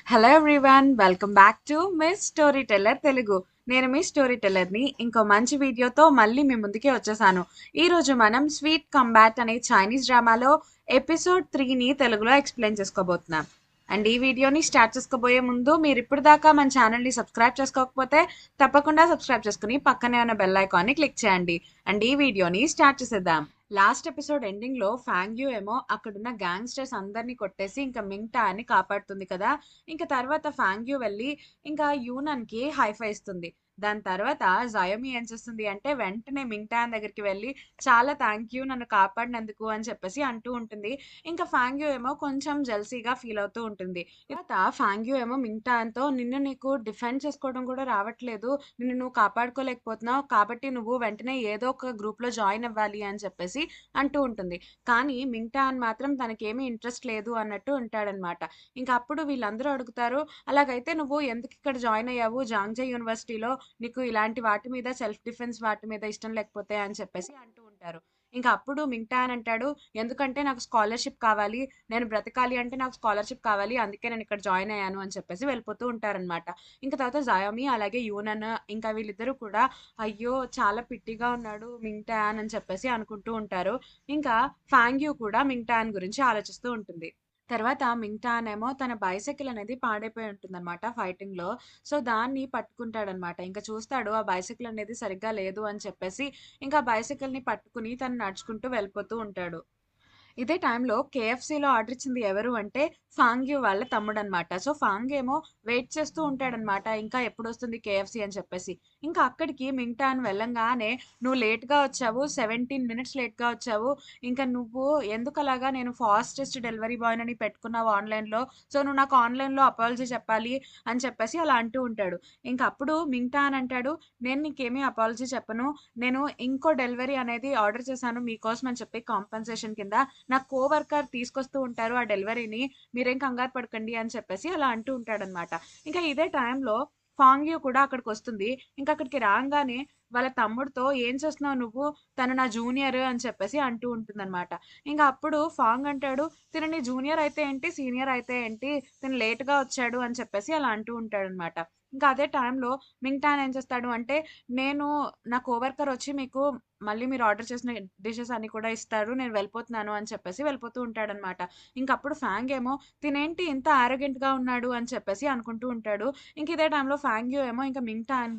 Hello everyone, welcome back to miss story teller Telugu. నేను మీ story టెల్లర్ని ఇంకో మంచి వీడియోతో మళ్ళీ మీ ముందుకే వచ్చేసాను. ఈరోజు మనం స్వీట్ కంబాట్ అనే చైనీస్ డ్రామాలో ఎపిసోడ్ 3ని తెలుగులో ఎక్స్ప్లెయిన్ చేసుకోబోతున్నాం. అండ్ ఈ వీడియోని స్టార్ట్ చేసుకోబోయే ముందు మీరు ఇప్పుడు దాకా మన ఛానల్ని సబ్స్క్రైబ్ చేసుకోకపోతే తప్పకుండా సబ్స్క్రైబ్ చేసుకుని పక్కనే ఉన్న బెల్ ఐకాన్ని క్లిక్ చేయండి. అండ్ ఈ వీడియోని స్టార్ట్ చేసేద్దాం. లాస్ట్ ఎపిసోడ్ ఎండింగ్ లో ఫ్యాంగ్యూ ఏమో అక్కడున్న గ్యాంగ్స్టర్స్ అందరినీ కొట్టేసి ఇంకా మింగ్టా అని కాపాడుతుంది కదా. ఇంకా తర్వాత ఫ్యాంగ్యూ వెళ్ళి ఇంకా యూనన్ కి హైఫై ఇస్తుంది. దాని తర్వాత జయోమి ఏం చేస్తుంది అంటే వెంటనే మింగ్టాన్ దగ్గరికి వెళ్ళి చాలా థ్యాంక్ యూ నన్ను కాపాడినందుకు అని చెప్పేసి అంటూ ఉంటుంది. ఇంకా ఫ్యాంగ్యూ ఏమో కొంచెం జెల్సీగా ఫీల్ అవుతూ ఉంటుంది. తర్వాత ఫ్యాంగ్యూ ఏమో మింగ్టాన్ తో నిన్ను నీకు డిఫెండ్ చేసుకోవడం కూడా రావట్లేదు, నిన్ను నువ్వు కాపాడుకోలేకపోతున్నావు కాబట్టి నువ్వు వెంటనే ఏదో ఒక గ్రూప్ లో జాయిన్ అవ్వాలి అని చెప్పేసి అంటూ ఉంటుంది. కానీ మింగ్టాన్ మాత్రం తనకేమీ ఇంట్రెస్ట్ లేదు అన్నట్టు ఉంటాడనమాట. ఇంకా అప్పుడు వీళ్ళందరూ అడుగుతారు, అలాగైతే నువ్వు ఎందుకు ఇక్కడ జాయిన్ అయ్యావు జాంగ్జే యూనివర్సిటీలో, నీకు ఇలాంటి వాటి మీద సెల్ఫ్ డిఫెన్స్ వాటి మీద ఇష్టం లేకపోతే అని చెప్పేసి అంటూ ఉంటారు. ఇంకా అప్పుడు మింగ్టాన్ అంటాడు, ఎందుకంటే నాకు స్కాలర్షిప్ కావాలి, నేను బ్రతకాలి అంటే నాకు స్కాలర్షిప్ కావాలి, అందుకే నేను ఇక్కడ జాయిన్ అయ్యాను అని చెప్పేసి వెళ్ళిపోతూ ఉంటారనమాట. ఇంకా తర్వాత జయోమి అలాగే యూనన్ ఇంకా వీళ్ళిద్దరూ కూడా అయ్యో చాలా పిట్టిగా ఉన్నాడు మింగ్టాన్ అని చెప్పేసి అనుకుంటూ ఉంటారు. ఇంకా ఫాంగ్యూ కూడా మింగ్టాన్ గురించి ఆలోచిస్తూ ఉంటుంది. తర్వాత మింగ్టాన్ ఏమో తన బైసైకిల్ అనేది పాడైపోయి ఉంటుందన్నమాట ఫైటింగ్ లో. సో దాన్ని పట్టుకుంటాడనమాట. ఇంకా చూస్తాడు ఆ బైసైకిల్ అనేది సరిగ్గా లేదు అని చెప్పేసి ఇంకా బైసైకిల్ ని పట్టుకుని తను నడుచుకుంటూ వెళ్ళిపోతూ ఉంటాడు. ఇదే టైంలో కేఎఫ్సీలో ఆర్డర్ ఇచ్చింది ఎవరు అంటే ఫాంగ్యూ వాళ్ళ తమ్ముడు అనమాట. సో ఫాంగ్ ఏమో వెయిట్ చేస్తూ ఉంటాడనమాట, ఇంకా ఎప్పుడు వస్తుంది కేఎఫ్సీ అని చెప్పేసి. ఇంకా అక్కడికి మింగ్టాన్ వెళ్ళంగానే, నువ్వు లేట్గా వచ్చావు, 17 minutes లేట్గా వచ్చావు, ఇంకా నువ్వు ఎందుకు అలాగా నేను ఫాస్టెస్ట్ డెలివరీ బాయ్ అని పెట్టుకున్నావు ఆన్లైన్లో, సో నువ్వు నాకు ఆన్లైన్లో అపాలజీ చెప్పాలి అని చెప్పేసి అలా అంటూ ఉంటాడు. ఇంకా అప్పుడు మింగ్టాన్ అంటాడు, నేను నీకేమీ అపాలజీ చెప్పను, నేను ఇంకో డెలివరీ అనేది ఆర్డర్ చేశాను మీకోసం అని చెప్పి కాంపెన్సేషన్ కింద నా కోవర్కర్ తీసుకొస్తూ ఉంటారు ఆ డెలివరీని, మీరేం కంగారు పడకండి అని చెప్పేసి అలా అంటూ ఉంటాడనమాట. ఇంకా ఇదే టైంలో ఫాంగ్యూ కూడా అక్కడికి వస్తుంది. ఇంకా అక్కడికి రాగానే వాళ్ళ తమ్ముడితో ఏం చేస్తున్నావు నువ్వు, తను నా జూనియర్ అని చెప్పేసి అంటూ ఉంటుందన్నమాట. ఇంకా అప్పుడు ఫాంగ్ అంటాడు, తిను నీ జూనియర్ అయితే ఏంటి సీనియర్ అయితే ఏంటి, తిను లేట్గా వచ్చాడు అని చెప్పేసి అలా అంటూ ఉంటాడనమాట. ఇంకా అదే టైంలో మింగ్టాన్ ఏం చేస్తాడు అంటే, నేను నా కోవర్కర్ వచ్చి మీకు మళ్ళీ మీరు ఆర్డర్ చేసిన డిషెస్ అన్ని కూడా ఇస్తాడు, నేను వెళ్ళిపోతున్నాను అని చెప్పేసి వెళ్ళిపోతూ ఉంటాడనమాట. ఇంకప్పుడు ఫ్యాంగ్ ఏమో తినేంటి ఇంత ఆరోగెంట్ గా ఉన్నాడు అని చెప్పేసి అనుకుంటూ ఉంటాడు. ఇంక ఇదే టైంలో ఫ్యాంగ్యూ ఏమో ఇంకా మింగ్టాన్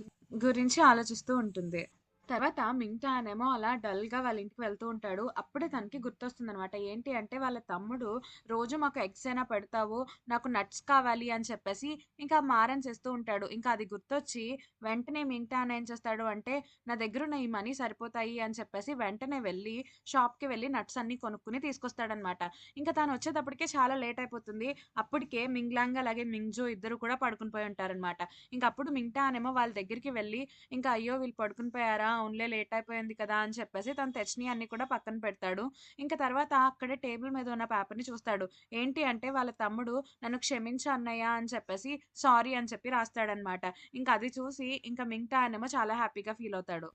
గురించి ఆలోచిస్తూ ఉంటుంది. తర్వాత మింగ్టా అనేమో అలా డల్ గా వాళ్ళ ఇంటికి వెళ్తూ ఉంటాడు. అప్పుడే తనకి గుర్తొస్తుంది అనమాట. ఏంటి అంటే వాళ్ళ తమ్ముడు రోజు మాకు ఎగ్స్ అయినా పెడతావు, నాకు నట్స్ కావాలి అని చెప్పేసి ఇంకా మారం చేస్తూ ఉంటాడు. ఇంకా అది గుర్తొచ్చి వెంటనే మింగ్టా ఏం చేస్తాడు అంటే, నా దగ్గర ఉన్న ఈ మనీ సరిపోతాయి అని చెప్పేసి వెంటనే వెళ్ళి షాప్ కి వెళ్ళి నట్స్ అన్ని కొనుక్కుని తీసుకొస్తాడనమాట. ఇంకా తాను వచ్చేటప్పటికే చాలా లేట్ అయిపోతుంది. అప్పటికే మింగ్లాంగ్ అలాగే మింగ్జో ఇద్దరు కూడా పడుకుని పోయి ఉంటారనమాట. ఇంకా అప్పుడు మింగ్టా అనేమో వాళ్ళ దగ్గరికి వెళ్ళి, ఇంకా అయ్యో వీళ్ళు పడుకుని పోయారా, అవునులే లేట్ అయిపోయింది కదా అని చెప్పేసి తను తెచ్చినవి అన్ని కూడా పక్కన పెడతాడు. ఇంకా తర్వాత అక్కడే టేబుల్ మీద ఉన్న పేపర్ని చూస్తాడు. ఏంటి అంటే వాళ్ళ తమ్ముడు నన్ను క్షమించు అన్నయ్య అని చెప్పేసి సారీ అని చెప్పి రాస్తాడనమాట. ఇంకా అది చూసి ఇంకా మింగ్టా అనేమో చాలా హ్యాపీగా ఫీల్ అవుతాడు.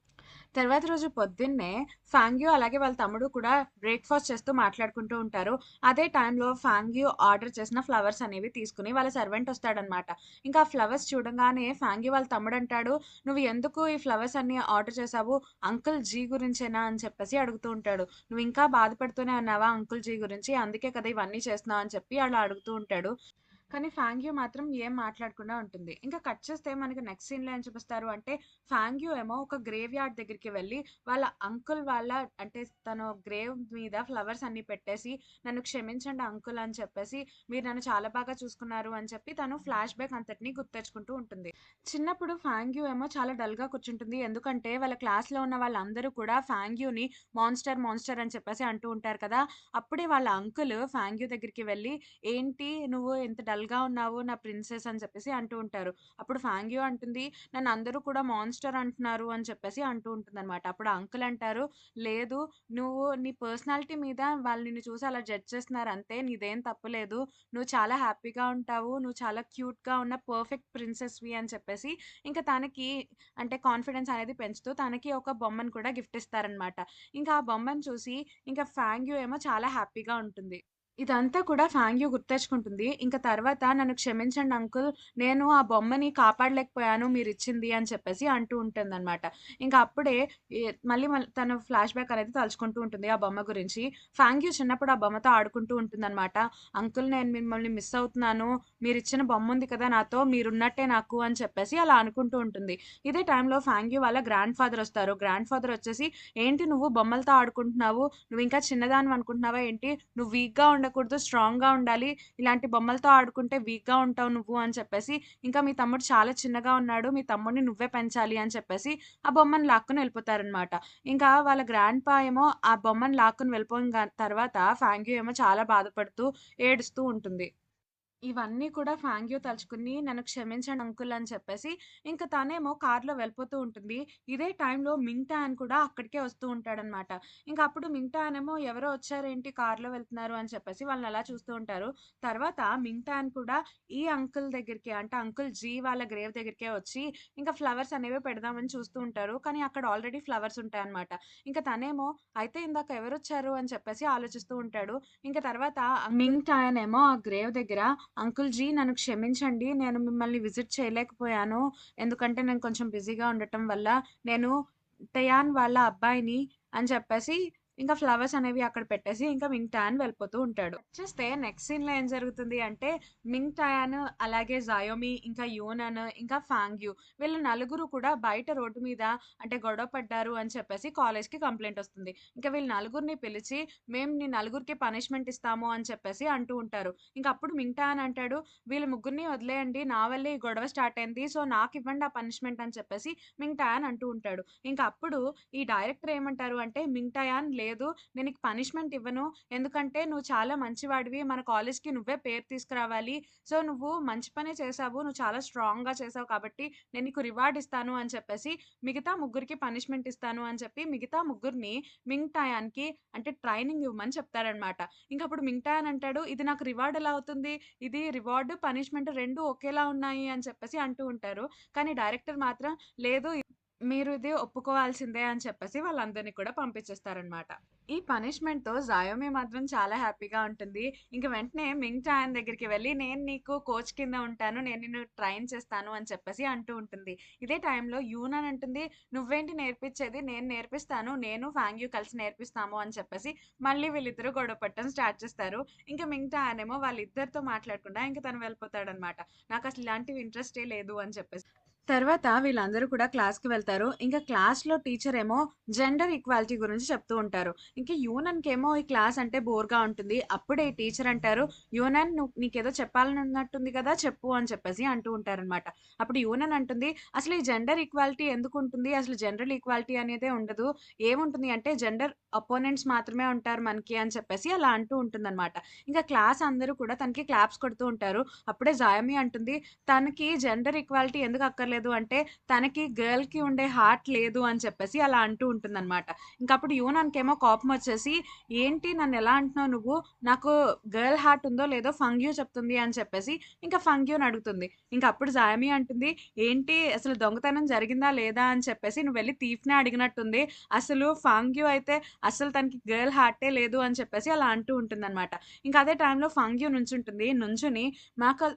తర్వాత రోజు పొద్దున్నే ఫాంగ్యూ అలాగే వాళ్ళ తమ్ముడు కూడా బ్రేక్ఫాస్ట్ చేస్తూ మాట్లాడుకుంటూ ఉంటారు. అదే టైంలో ఫాంగ్యూ ఆర్డర్ చేసిన ఫ్లవర్స్ అనేవి తీసుకుని వాళ్ళ సర్వెంట్ వస్తాడనమాట. ఇంకా ఆ ఫ్లవర్స్ చూడంగానే ఫాంగ్యూ వాళ్ళ తమ్ముడు అంటాడు, నువ్వు ఎందుకు ఈ ఫ్లవర్స్ అన్ని ఆర్డర్ చేసావు, అంకుల్ జీ గురించేనా అని చెప్పేసి అడుగుతూ ఉంటాడు. నువ్వు ఇంకా బాధపడుతూనే ఉన్నావా అంకుల్ జీ గురించి, అందుకే కదా ఇవన్నీ చేస్తున్నావు అని చెప్పి అలా అడుగుతూ ఉంటాడు. కానీ ఫాంగ్యూ మాత్రం ఏం మాట్లాడకుండా ఉంటుంది. ఇంకా కట్ చేస్తే మనకి నెక్స్ట్ సీన్‌లో ఏం చూపిస్తారు అంటే, ఫాంగ్యూ ఏమో ఒక గ్రేవ్ యార్డ్ దగ్గరికి వెళ్ళి, వాళ్ళ అంకుల్ వాళ్ళ అంటే తను గ్రేవ్ మీద ఫ్లవర్స్ అన్నీ పెట్టేసి, నన్ను క్షమించండి అంకుల్ అని చెప్పేసి, మీరు నన్ను చాలా బాగా చూసుకున్నారు అని చెప్పి తను ఫ్లాష్ బ్యాక్ అంతటిని గుర్తెచ్చుకుంటూ ఉంటుంది. చిన్నప్పుడు ఫాంగ్యూ ఏమో చాలా డల్‌గా కూర్చుంటుంది. ఎందుకంటే వాళ్ళ క్లాస్‌లో ఉన్న వాళ్ళందరూ కూడా ఫాంగ్యూని మాన్‌స్టర్, మాన్‌స్టర్ అని చెప్పేసి అంటూ ఉంటారు కదా. అప్పుడే వాళ్ళ అంకుల్ ఫాంగ్యూ దగ్గరికి వెళ్ళి, ఏంటి నువ్వు ఇంత డల్‌గా ఉన్నావు నా ప్రిన్సెస్ అని చెప్పేసి అంటూ ఉంటారు. అప్పుడు ఫాంగ్యూ అంటుంది, నన్ను అందరూ కూడా మాన్‌స్టర్ అంటున్నారు అని చెప్పేసి అంటూ ఉంటుందన్నమాట. అప్పుడు ఆ అంకుల్ అంటారు, లేదు, నువ్వు నీ పర్సనాలిటీ మీద వాళ్ళు నిన్ను చూసి అలా జడ్జ్ చేస్తున్నారు అంతే, నీదేం తప్పు లేదు, నువ్వు చాలా హ్యాపీగా ఉంటావు, నువ్వు చాలా క్యూట్‌గా ఉన్న పర్ఫెక్ట్ ప్రిన్సెస్‌వి అని చెప్పేసి ఇంకా తనకి అంటే కాన్ఫిడెన్స్ అనేది పెంచుతూ తనకి ఒక బొమ్మను కూడా గిఫ్ట్ ఇస్తారనమాట. ఇంకా ఆ బొమ్మను చూసి ఇంకా ఫాంగ్యూ ఏమో చాలా హ్యాపీగా ఉంటుంది. ఇదంతా కూడా ఫాంగ్యూ గుర్తెచ్చుకుంటుంది. ఇంక తర్వాత నన్ను క్షమించండి అంకుల్. నేను ఆ బొమ్మని కాపాడలేకపోయాను మీరిచ్చింది అని చెప్పేసి అంటూ ఉంటుందనమాట. ఇంక అప్పుడే ఎ మళ్ళీ తను ఫ్లాష్‌బ్యాక్ అనేది తలుచుకుంటూ ఉంటుంది ఆ బొమ్మ గురించి. ఫాంగ్యూ చిన్నప్పుడు ఆ బొమ్మతో ఆడుకుంటూ ఉంటుందనమాట. అంకుల్ నేను మిమ్మల్ని మిస్ అవుతున్నాను. మీరిచ్చిన బొమ్ముంది కదా నాతో మీరున్నట్టే నాకు అని చెప్పేసి అలా అనుకుంటూ ఉంటుంది. ఇదే టైంలో ఫాంగ్యూ వాళ్ళ గ్రాండ్ ఫాదర్ ఒస్తారు. గ్రాండ్ ఫాదర్ వచ్చేసి, "ఏంటి నువ్వు బొమ్మలతో ఆడుకుంటున్నావు? నువ్వింకా చిన్నదానివనుకుంటున్నావా ఏంటి? నువ్వు వీక్‌గా ఉండకూడదు. స్ట్రాంగ్‌గా ఉండాలి. ఇలాంటి బొమ్మలతో ఆడుకుంటే వీక్‌గా ఉంటావు నువ్వు" అని చెప్పేసి, ఇంకా మీ తమ్ముడు చాలా చిన్నగా ఉన్నాడు. మీ తమ్ముడిని నువ్వే పెంచాలి అని చెప్పేసి, ఆ బొమ్మను లాక్కొని వెళ్ళిపోతారనమాట. ఇంకా వాళ్ళ గ్రాండ్‌పా ఏమో ఆ బొమ్మను లాక్కొని వెళ్ళిపోయిన తర్వాత ఫాంగ్యూ ఏమో చాలా బాధపడుతూ, ఏడుస్తూ ఉంటుంది. ఇవన్నీ కూడా ఫాంగ్యూ తలుచుకుని నన్ను క్షమించండి అంకుల్ అని చెప్పేసి, ఇంక తనేమో కార్‌లో వెళ్ళిపోతూ ఉంటుంది. ఇదే టైంలో మింగ్‌టాన్ కూడా అక్కడికే వస్తూ ఉంటాడనమాట. ఇంక అప్పుడు మింగ్‌టాన్ ఏమో ఎవరో వచ్చారేంటి కార్‌లో వెళ్తున్నారు అని చెప్పేసి వాళ్ళని అలా చూస్తూ ఉంటారు. తర్వాత మింగ్‌టాన్ కూడా ఈ అంకుల్ దగ్గరికి అంటే అంకుల్ జీ వాళ్ళ గ్రేవ్ దగ్గరికే వచ్చి ఇంకా ఫ్లవర్స్ అనేవి పెడదామని చూస్తూ ఉంటారు. కానీ అక్కడ ఆల్రెడీ ఫ్లవర్స్ ఉంటాయన్నమాట. ఇంక తనేమో అయితే ఇందాక ఎవరొచ్చారు అని చెప్పేసి ఆలోచిస్తూ ఉంటాడు. ఇంక తర్వాత మింగ్‌టాన్ ఏమో ఆ గ్రేవ్ దగ్గర అంకుల్ జీ నన్ను క్షమించండి. నేను మిమ్మల్ని విజిట్ చేయలేకపోయాను. ఎందుకంటే నేను కొంచెం బిజీగా ఉండటం వల్ల. నేను టయాన్ వాళ్ళ అబ్బాయిని అని చెప్పేసి ఇంకా ఫ్లవర్స్ అనేవి అక్కడ పెట్టేసి ఇంకా మింగ్ టాన్ వెళ్ళిపోతూ ఉంటాడు. కట్ చేస్తే నెక్స్ట్ సీన్‌లో ఏం జరుగుతుంది అంటే మింగ్ టయాన్ అలాగే జయోమి ఇంకా యూనన్ ఇంకా ఫాంగ్యూ వీళ్ళు నలుగురు కూడా బయట రోడ్డు మీద అంటే గొడవ పడ్డారు అని చెప్పేసి కాలేజ్‌కి కంప్లెయింట్ వస్తుంది. ఇంకా వీళ్ళు నలుగురిని పిలిచి మేము నీ నలుగురికి పనిష్మెంట్ ఇస్తాము అని చెప్పేసి అంటూ ఉంటారు. ఇంక అప్పుడు మింగ్ టాన్ అంటాడు వీళ్ళు ముగ్గురిని వదిలేయండి. నా వల్లే ఈ గొడవ స్టార్ట్ అయింది. సో నాకివ్వండి ఆ పనిష్మెంట్ అని చెప్పేసి మింగ్ టాన్ అంటూ ఉంటాడు. ఇంక అప్పుడు ఈ డైరెక్టర్ ఏమంటారు అంటే మింగ్ టయాన్ లేదు నేను నీకు పనిష్మెంట్ ఇవ్వను. ఎందుకంటే నువ్వు చాలా మంచివాడివి. మన కాలేజ్‌కి నువ్వే పేరు తీసుకురావాలి. సో నువ్వు మంచి పనే చేశావు. నువ్వు చాలా స్ట్రాంగ్‌గా చేశావు కాబట్టి నేను నీకు రివార్డ్ ఇస్తాను అని చెప్పేసి మిగతా ముగ్గురికి పనిష్మెంట్ ఇస్తాను అని చెప్పి మిగతా ముగ్గురిని మింగ్ టయాన్‌కి అంటే ట్రైనింగ్ ఇవ్వమని చెప్తారనమాట. ఇంకప్పుడు మింగ్ టయాన్ అంటాడు ఇది నాకు రివార్డ్ ఎలా అవుతుంది? ఇది రివార్డ్, పనిష్మెంట్ 2 ఒకేలా ఉన్నాయి అని చెప్పేసి అంటూ ఉంటారు. కానీ డైరెక్టర్ మాత్రం లేదు మీరు ఇది ఒప్పుకోవాల్సిందే అని చెప్పేసి వాళ్ళందరిని కూడా పంపించేస్తారనమాట. ఈ పనిష్మెంట్‌తో జయోమి మాత్రం చాలా హ్యాపీగా ఉంటుంది. ఇంక వెంటనే మింగ్ చాన్ దగ్గరికి వెళ్లి నేను నీకు కోచ్ కింద ఉంటాను. నేను నిన్ను ట్రైన్ చేస్తాను అని చెప్పేసి అంటూ ఉంటుంది. ఇదే టైంలో యూనన్ అంటుంది నువ్వేంటి నేర్పించేది నేను నేర్పిస్తాను. నేను ఫాంగ్యూ కలిసి నేర్పిస్తాము అని చెప్పేసి మళ్ళీ వీళ్ళిద్దరూ గొడవ పడటం స్టార్ట్ చేస్తారు. ఇంక మింగ్ చాన్ ఏమో వాళ్ళిద్దరితో మాట్లాడకుండా ఇంక తను వెళ్ళిపోతాడనమాట. నాకసలు ఇలాంటివి ఇంట్రెస్టే లేదు అని చెప్పేసి. తర్వాత వీళ్ళందరూ కూడా క్లాస్‌కి వెళ్తారు. ఇంకా క్లాస్‌లో టీచర్ ఏమో జెండర్ ఈక్వాలిటీ గురించి చెప్తూ ఉంటారు. ఇంక యూనన్‌కేమో ఈ క్లాస్ అంటే బోర్‌గా ఉంటుంది. అప్పుడే టీచర్ అంటారు, "యూనన్ నువ్వు నీకేదో చెప్పాలనున్నట్టుంది కదా! చెప్పు" అని చెప్పేసి అంటూ ఉంటారనమాట. అప్పుడు యూనన్ అంటుంది, "అసలు ఈ జెండర్ ఈక్వాలిటీ ఎందుకుంటుంది? అసలు జెండర్ ఈక్వాలిటీ అనేదే ఉండదు. ఏముంటుంది అంటే జెండర్ అపోనెంట్స్ మాత్రమే ఉంటారు మనకి" అని చెప్పేసి అలా అంటూ ఉంటుందనమాట. ఇంకా క్లాస్ అందరూ కూడా తనకి క్లాప్స్ కొడుతూ ఉంటారు. అప్పుడే జాయమి అంటుంది, "తనకి జెండర్ ఈక్వాలిటీ ఎందుకు అక్కర్లేదు అంటే తనకి గర్ల్‌కి ఉండే హార్ట్ లేదు" అని చెప్పేసి అలా అంటూ ఉంటుందనమాట. ఇంకప్పుడు యూనాన్‌కేమో కోపమొచ్చేసి, "ఏంటి నన్నెలా అంటున్నావు నువ్వు? నాకు గర్ల్ హార్ట్ ఉందో లేదో ఫంగ్యూ చెప్తుంది" అని చెప్పేసి ఇంకా ఫంగ్యూని అడుగుతుంది. ఇంకప్పుడు జాయమి అంటుంది, "ఏంటి అసలు దొంగతనం జరిగిందా లేదా అని చెప్పేసి నువ్వెళ్లి థీఫ్‌నే అడిగినట్టుంది. అసలు ఫంగ్యూ అయితే అసలు తనకి గర్ల్ హార్టే లేదు" అని చెప్పేసి అలా అంటూ ఉంటుందనమాట. ఇంక అదే టైంలో ఫంగ్యూ నుంచుంటుంది. నుంచుని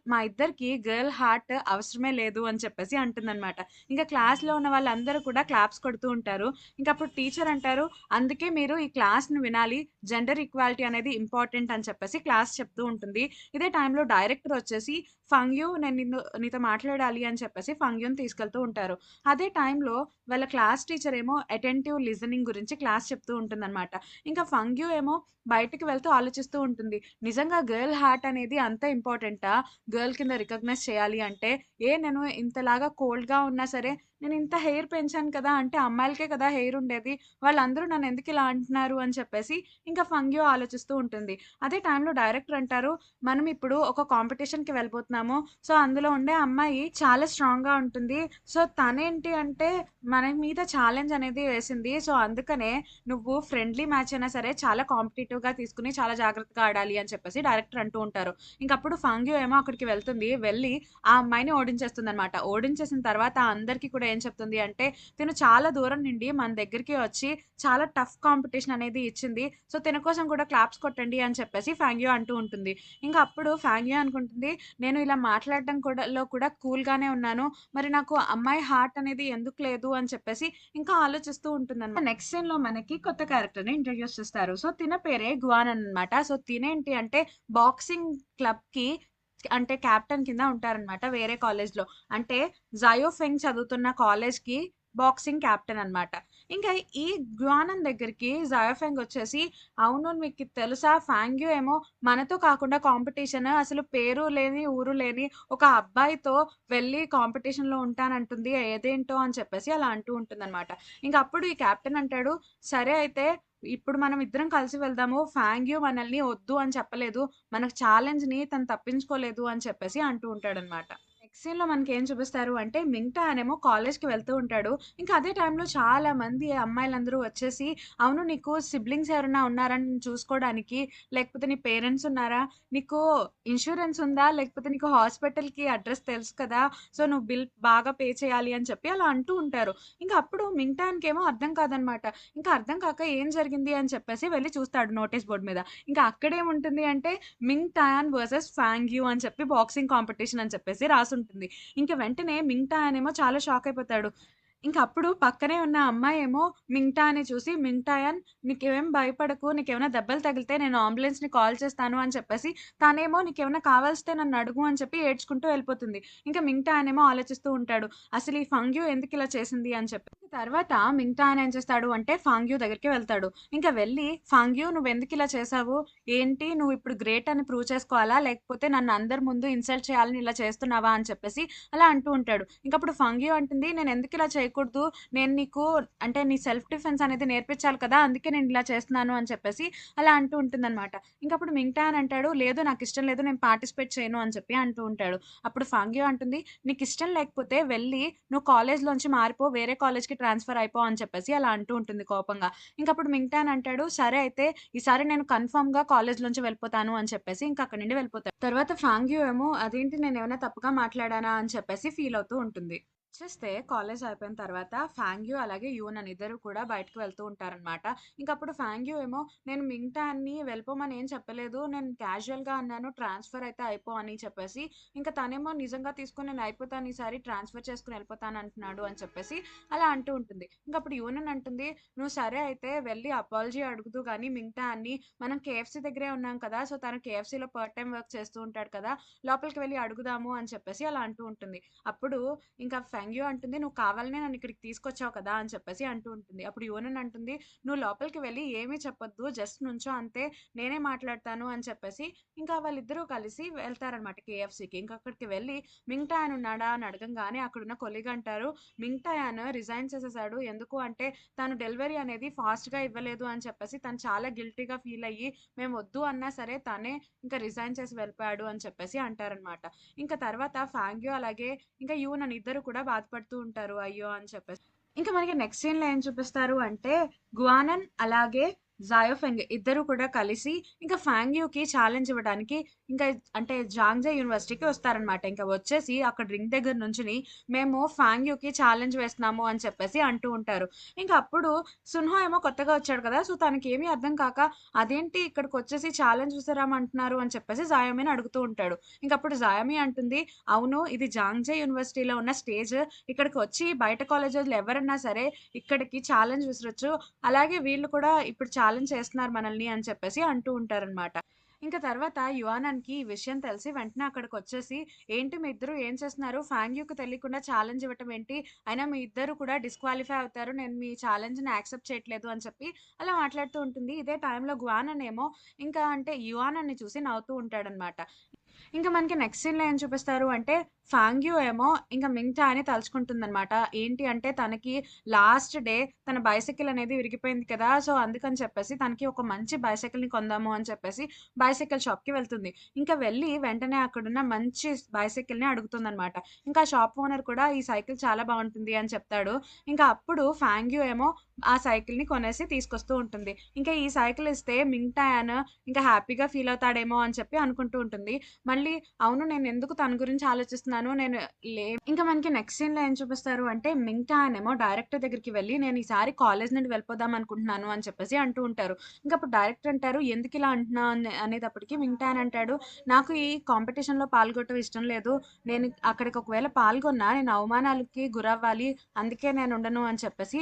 మా ఇద్దరికీ గర్ల్ హార్ట్ అవసరమే లేదు అని చెప్పేసి అంటుందనమాట. ఇంకా క్లాస్‌లో ఉన్న వాళ్ళందరూ కూడా క్లాప్స్ కొడుతూ ఉంటారు. ఇంకప్పుడు టీచర్ అంటారు, "అందుకే మీరు ఈ క్లాస్‌ని వినాలి. జెండర్ ఈక్వాలిటీ అనేది ఇంపార్టెంట్" అని చెప్పేసి క్లాస్ చెప్తూ ఉంటుంది. ఇదే టైంలో డైరెక్టర్ వచ్చేసి, "ఫంగ్యూ నేను నీతో మాట్లాడాలి" అని చెప్పేసి ఫంగ్యూని తీసుకెళ్తూ ఉంటారు. అదే టైంలో వాళ్ళ క్లాస్ టీచర్ ఏమో అటెంటివ్ లిజనింగ్ గురించి క్లాస్ చెప్తూ ఉంటుందనమాట. ఇంకా ఫంగ్యూ ఏమో బయటికి వెళ్తూ ఆలోచిస్తూ ఉంటుంది. నిజంగా గర్ల్ హార్ట్ అనేది అంత ఇంపార్టెంటా? గర్ల్ కింద రికగ్నైజ్ చేయాలి అంటే, నేను ఇంతలాగా కోల్డ్‌గా ఉన్నా సరే, నేను ఇంత హెయిర్ పెంచాను కదా! అంటే అమ్మాయిలకే కదా హెయిర్ ఉండేది. వాళ్ళందరూ నన్నెందుకు ఇలా అంటున్నారు అని చెప్పేసి ఇంకా ఫంగ్యూ ఆలోచిస్తూ ఉంటుంది. అదే టైంలో డైరెక్టర్ అంటారు, మనం ఇప్పుడు ఒక కాంపిటీషన్‌కి వెళ్ళిపోతున్నాము. సో, అందులో ఉండే అమ్మాయి చాలా స్ట్రాంగ్‌గా ఉంటుంది. సో, తనేంటి అంటే మన మీద ఛాలెంజ్ అనేది వేసింది. సో, అందుకనే నువ్వు ఫ్రెండ్లీ మ్యాచ్ అయినా సరే చాలా కాంపిటీటివ్‌గా తీసుకొని చాలా జాగ్రత్తగా ఆడాలి అని చెప్పేసి డైరెక్టర్ అంటూ ఉంటారు. ఇంకప్పుడు ఫాంగ్యూ ఏమో అక్కడికి వెళ్తుంది. వెళ్ళి ఆ అమ్మాయిని ఓడించేస్తుందనమాట. ఓడించేసిన తర్వాత అందరికి కూడా ఏం చెప్తుంది అంటే, తిను చాలా దూరం నుండి మన దగ్గరికి వచ్చి చాలా టఫ్ కాంపిటీషన్ అనేది ఇచ్చింది. సో, తిన కోసం కూడా క్లాప్స్ కొట్టండి అని చెప్పేసి ఫాంగ్యూ అంటూ ఉంటుంది. ఇంక అప్పుడు ఫాంగ్యూ అనుకుంటుంది, నేను ఇలా మాట్లాడడం కూడా కూల్‌గానే ఉన్నాను. మరి నాకు అమ్మాయి హార్ట్ అనేది ఎందుకు లేదు అని చెప్పేసి ఇంకా ఆలోచిస్తూ ఉంటుందనమాట. నెక్స్ట్ సీన్‌లో మనకి కొత్త క్యారెక్టర్‌ని ఇంట్రొడ్యూస్ చేస్తారు. సో, తిన పేరే గువాన్ అనమాట. సో, తినేంటి అంటే బాక్సింగ్ క్లబ్‌కి అంటే కెప్టెన్ కింద ఉంటారనమాట వేరే కాలేజ్‌లో. అంటే జయో ఫెంగ్ చదువుతున్న కాలేజ్‌కి బాక్సింగ్ కెప్టెన్ అనమాట. ఇంకా ఈ గ్వానన్ దగ్గరికి జయో ఫెంగ్ వచ్చేసి, "అవును మీకు తెలుసా ఫాంగ్యూ ఏమో మనతో కాకుండా కాంపిటీషన్ అసలు పేరు లేని, ఊరు లేని ఒక అబ్బాయితో వెళ్లి కాంపిటీషన్‌లో ఉంటానంటుంది. ఏదేంటో" అని చెప్పేసి అలా అంటూ ఉంటుందనమాట. ఇంక అప్పుడు ఈ కెప్టెన్ అంటాడు, "సరే అయితే ఇప్పుడు మనం ఇద్దరం కలిసి వెళ్దాము. ఫాంగ్యూ మనల్ని వద్దు అని చెప్పలేదు. మనకు ఛాలెంజ్‌ని తను తప్పించుకోలేదు" అని చెప్పేసి అంటూ ఉంటాడనమాట. నెక్స్ట్ సీన్‌లో మనకేం చూపిస్తారు అంటే, మింగ్టా అనేమో కాలేజ్‌కి వెళ్తూ ఉంటాడు. ఇంకా అదే టైంలో చాలా మంది అమ్మాయిలందరూ వచ్చేసి, "అవును నీకు సిబ్లింగ్స్ ఎవరైనా ఉన్నారా నిన్ను చూసుకోవడానికి? లేకపోతే నీ పేరెంట్స్ ఉన్నారా? నీకు ఇన్స్యూరెన్స్ ఉందా? లేకపోతే నీకు హాస్పిటల్‌కి అడ్రెస్ తెలుసు కదా! సో, నువ్వు బిల్ బాగా పే చేయాలి" అని చెప్పి అలా అంటూ ఉంటారు. ఇంక అప్పుడు మింగ్టాన్‌కేమో అర్థం కాదనమాట. ఇంకా అర్థం కాక ఏం జరిగింది అని చెప్పేసి వెళ్లి చూస్తాడు నోటీస్ బోర్డ్ మీద. ఇంకా అక్కడేముంటుంది అంటే, మింగ్ టాన్ వర్సెస్ ఫాంగ్ యూ అని చెప్పి బాక్సింగ్ కాంపిటీషన్ అని చెప్పేసి రాసుంటుంది. ఇంక వెంటనే మింగ్ టాన్ ఏమో చాలా షాక్ అయిపోతాడు. ఇంక అప్పుడు పక్కనే ఉన్న అమ్మాయేమో మింగ్టాని చూసి, "మింగ్టాయన్ నీకేం భయపడకు. నీకేమైనా దెబ్బలు తగిలితే నేను అంబులెన్స్‌ని కాల్ చేస్తాను" అని చెప్పేసి, తనేమో "నీకేమైనా కావాల్సితే నన్నడుగు" అని చెప్పి ఏడ్చుకుంటూ వెళ్ళిపోతుంది. ఇంక మింగ్టాన్ ఏమో ఆలోచిస్తూ ఉంటాడు. అసలు ఈ ఫంగ్యూ ఎందుకిలా చేసింది అని చెప్పి. తర్వాత మింగ్టాన్ ఏం చేస్తాడు అంటే ఫాంగ్యూ దగ్గరికి వెళ్తాడు. ఇంక వెళ్ళి, "ఫాంగ్యూ నువ్వెందుకిలా చేశావు? ఏంటి నువ్విప్పుడు గ్రేట్ అని ప్రూవ్ చేసుకోవాలా? లేకపోతే నన్ను అందరి ముందు ఇన్సల్ట్ చేయాలని ఇలా చేస్తున్నావా?" అని చెప్పేసి అలా అంటూ ఉంటాడు. ఇంకప్పుడు ఫంగ్యూ అంటుంది, "నేనెందుకిలా చేయకూడదు? నేను నీకు అంటే నీ సెల్ఫ్ డిఫెన్స్ అనేది నేర్పించాలి కదా! అందుకే నేనిలా చేస్తున్నాను" అని చెప్పేసి అలా అంటూ ఉంటుందనమాట. ఇంకప్పుడు మింగ్టాన్ అంటాడు, "లేదు నాకిష్టం లేదు. నేను పార్టిసిపేట్ చేయను" అని చెప్పి అంటూ ఉంటాడు. అప్పుడు ఫాంగ్యూ అంటుంది, "నీకిష్టం లేకపోతే వెళ్ళి నువ్వు కాలేజ్‌లోంచి మారిపో. వేరే కాలేజ్‌కి ట్రాన్స్‌ఫర్ అయిపో" అని చెప్పేసి అలా అంటూ ఉంటుంది కోపంగా. ఇంకప్పుడు మింగ్టాన్ అంటాడు, "సరే అయితే ఈసారి నేను కన్ఫర్మ్‌గా కాలేజ్‌లోంచి వెళ్ళిపోతాను" అని చెప్పేసి ఇంక అక్కడి నుండి వెళ్ళిపోతాడు. తర్వాత ఫాంగ్యూ ఏమో అదేంటి నేనేమైనా తప్పుగా మాట్లాడానా అని చెప్పేసి ఫీల్ అవుతూ ఉంటుంది. వచ్చేస్తే కాలేజ్ అయిపోయిన తర్వాత ఫాంగ్యూ అలాగే యూనన్ ఇద్దరు కూడా బయటకి వెళ్తూ ఉంటారనమాట. ఇంకప్పుడు ఫాంగ్యూ ఏమో నేను మింగ్టాన్ని వెళ్ళిపోమని ఏం చెప్పలేదు. నేను క్యాజువల్‌గా అన్నాను ట్రాన్స్‌ఫర్ అయితే అయిపో అని చెప్పేసి. ఇంక తనేమో నిజంగా తీసుకొని నేను అయిపోతాను ఈసారి ట్రాన్స్‌ఫర్ చేసుకొని వెళ్ళిపోతాను అంటున్నాడు అని చెప్పేసి అలా అంటూ ఉంటుంది. ఇంకప్పుడు యూనన్ అంటుంది, "నువ్వు సరే అయితే వెళ్లి అపాలజీ అడుగుదువు గానీ మింగ్టాన్ని మనం కేఎఫ్‌సీ దగ్గరే ఉన్నాం కదా! సో, తను కేఎఫ్‌సీలో పార్ట్ టైమ్ వర్క్ చేస్తూ ఉంటాడు కదా! లోపలికి వెళ్లి అడుగుదాము" అని చెప్పేసి అలా అంటూ ఉంటుంది. అప్పుడు ఇంకా ఫెంగ్యూ అంటుంది, "నువ్వు కావాలనే నన్నిక్కడికి తీసుకొచ్చావు కదా!" అని చెప్పేసి అంటూ ఉంటుంది. అప్పుడు యూనన్ అంటుంది, "నువ్వు లోపలికి వెళ్లి ఏమీ చెప్పొద్దు. జస్ట్ నుంచో అంతే. నేనే మాట్లాడతాను" అని చెప్పేసి ఇంకా వాళ్ళిద్దరూ కలిసి వెళ్తారనమాట కేఎఫ్‌సీకి. ఇంక అక్కడికి వెళ్లి మింగ్‌టాన్ ఉన్నాడా అని అడగంగానే అక్కడున్న కొలీగ్ అంటారు, "మింగ్‌టాన్ రిజైన్ చేసేసాడు. ఎందుకు అంటే తను డెలివరీ అనేది ఫాస్ట్‌గా ఇవ్వలేదు అని చెప్పేసి తను చాలా గిల్టీ‌గా ఫీల్ అయ్యి మేము వద్దు అన్నా సరే తనే ఇంకా రిజైన్ చేసి వెళ్ళిపోయాడు" అని చెప్పేసి అంటారనమాట. ఇంక తర్వాత ఫాంగ్యూ అలాగే ఇంకా యూనన్ ఇద్దరు కూడా బాధపడుతూ ఉంటారు అయ్యో! అని చెప్పేసి. ఇంకా మనకి నెక్స్ట్ సీన్‌లో ఏం చూపిస్తారు అంటే, గువానన్ అలాగే జాయోఫెంగ్ ఇద్దరు కూడా కలిసి ఇంకా ఫాంగ్యూకి ఛాలెంజ్ ఇవ్వడానికి ఇంకా అంటే జాంగ్జే యూనివర్సిటీకి వస్తారనమాట. ఇంకా వచ్చేసి అక్కడ రింగ్ దగ్గర నుంచుని మేము ఫాంగ్యూకి ఛాలెంజ్ వేస్తున్నాము అని చెప్పేసి అంటూ ఉంటారు. ఇంక అప్పుడు సున్హో ఏమో కొత్తగా వచ్చాడు కదా! సో, తనకేమీ అర్థం కాక అదేంటి ఇక్కడికొచ్చేసి ఛాలెంజ్ విసిరామంటున్నారు అని చెప్పేసి జాయోమిని అడుగుతూ ఉంటాడు. ఇంకప్పుడు జాయోమి అంటుంది, "అవును ఇది జాంగ్జే యూనివర్సిటీలో ఉన్న స్టేజ్. ఇక్కడికి వచ్చి బయట కాలేజోళ్ళు ఎవరన్నా సరే ఇక్కడికి ఛాలెంజ్ విసరొచ్చు. అలాగే వీళ్ళు కూడా ఇప్పుడు ఛాలెంజ్ చేస్తున్నారు మనల్ని" అని చెప్పేసి అంటూ ఉంటారనమాట. ఇంక తర్వాత యువానన్‌కి ఈ విషయం తెలిసి వెంటనే అక్కడికొచ్చేసి, "ఏంటి మీ ఇద్దరు ఏం చేస్తున్నారు? ఫాంగ్యూకి తెలియకుండా ఛాలెంజ్ ఇవ్వటం ఏంటి? అయినా మీ ఇద్దరు కూడా డిస్‌క్వాలిఫై అవుతారు. నేను మీ ఛాలెంజ్‌ని యాక్సెప్ట్ చేయట్లేదు" అని చెప్పి అలా మాట్లాడుతూ ఉంటుంది. ఇదే టైంలో గువానన్ ఏమో ఇంకా అంటే యువానన్‌ని చూసి నవ్వుతూ ఉంటాడనమాట. ఇంక మనకి నెక్స్ట్ సీన్‌లో ఏం చూపిస్తారు అంటే, ఫాంగ్యూ ఏమో ఇంక మింగ్‌టాని తలుచుకుంటుందనమాట. ఏంటి అంటే తనకి లాస్ట్ డే తన బైసైకిల్ అనేది విరిగిపోయింది కదా! సో, అందుకని చెప్పేసి తనకి ఒక మంచి బైసైకిల్‌ని కొందాము అని చెప్పేసి బైసైకిల్ షాప్‌కి వెళ్తుంది. ఇంక వెళ్ళి వెంటనే అక్కడున్న మంచి బైసైకిల్‌ని అడుగుతుందనమాట. ఇంకా షాప్ ఓనర్ కూడా ఈ సైకిల్ చాలా బావుంటుంది అని చెప్తాడు. ఇంకా అప్పుడు ఫాంగ్యూ ఏమో ఆ సైకిల్‌ని కొనేసి తీసుకొస్తూ ఉంటుంది. ఇంకా ఈ సైకిల్ ఇస్తే మింగ్‌టాన్ ఇంకా హ్యాపీగా ఫీల్ అవుతాడేమో అని చెప్పి అనుకుంటూ ఉంటుంది. మళ్ళీ అవును నేనెందుకు తన గురించి ఆలోచిస్తున్నాను చూస్తున్నాను. నేను ఇంకా మనకి నెక్స్ట్ సీన్‌లో ఏం చూపిస్తారు అంటే మింగ్‌టా ఏమో డైరెక్టర్ దగ్గరికి వెళ్లి నేను ఈసారి కాలేజ్ నుండి వెళ్ళిపోదాం అనుకుంటున్నాను అని చెప్పేసి అంటూ ఉంటారు. ఇంక అప్పుడు డైరెక్టర్ అంటారు ఎందుకిలా అంటున్నావు అనేటప్పటికి మింగ్‌టా అంటాడు నాకు ఈ కాంపిటీషన్‌లో పాల్గొనడం ఇష్టం లేదు. నేను అక్కడికి ఒకవేళ పాల్గొన్నా నేను అవమానాలకి గురవ్వాలి. అందుకే నేను ఉండను అని చెప్పేసి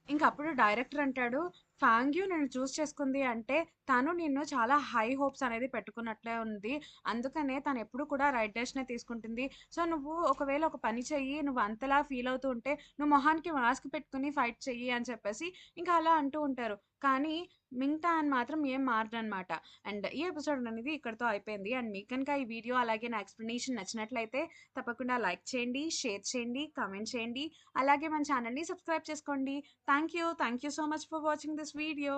ఇంక అప్పుడు డైరెక్టర్ అంటాడు ఫాంగ్యూ నిన్ను చూస్ చేసుకుంది అంటే తను నిన్ను చాలా హై హోప్స్ అనేది పెట్టుకున్నట్లే ఉంది. అందుకనే తను ఎప్పుడు కూడా రైట్ డెసిషనే తీసుకుంటుంది. సో, నువ్వు ఒకవేళ ఒక పని చెయ్యి. నువ్వు అంతలా ఫీల్ అవుతూ ఉంటే నువ్వు మొహానికి మాస్క్ పెట్టుకొని ఫైట్ చెయ్యి అని చెప్పేసి ఇంకా అలా అంటూ ఉంటారు. కానీ మింగ్‌టా అని మాత్రం ఏం మారడనమాట. అండ్ ఈ ఎపిసోడ్ అనేది ఇక్కడితో అయిపోయింది. అండ్ మీకు గనుక ఈ వీడియో అలాగే నా ఎక్స్‌ప్లనేషన్ నచ్చినట్లయితే తప్పకుండా లైక్ చేయండి, షేర్ చేయండి, కామెంట్ చేయండి. అలాగే మన ఛానెల్‌ని సబ్స్క్రైబ్ చేసుకోండి. Thank you. Thank you so much for watching this video.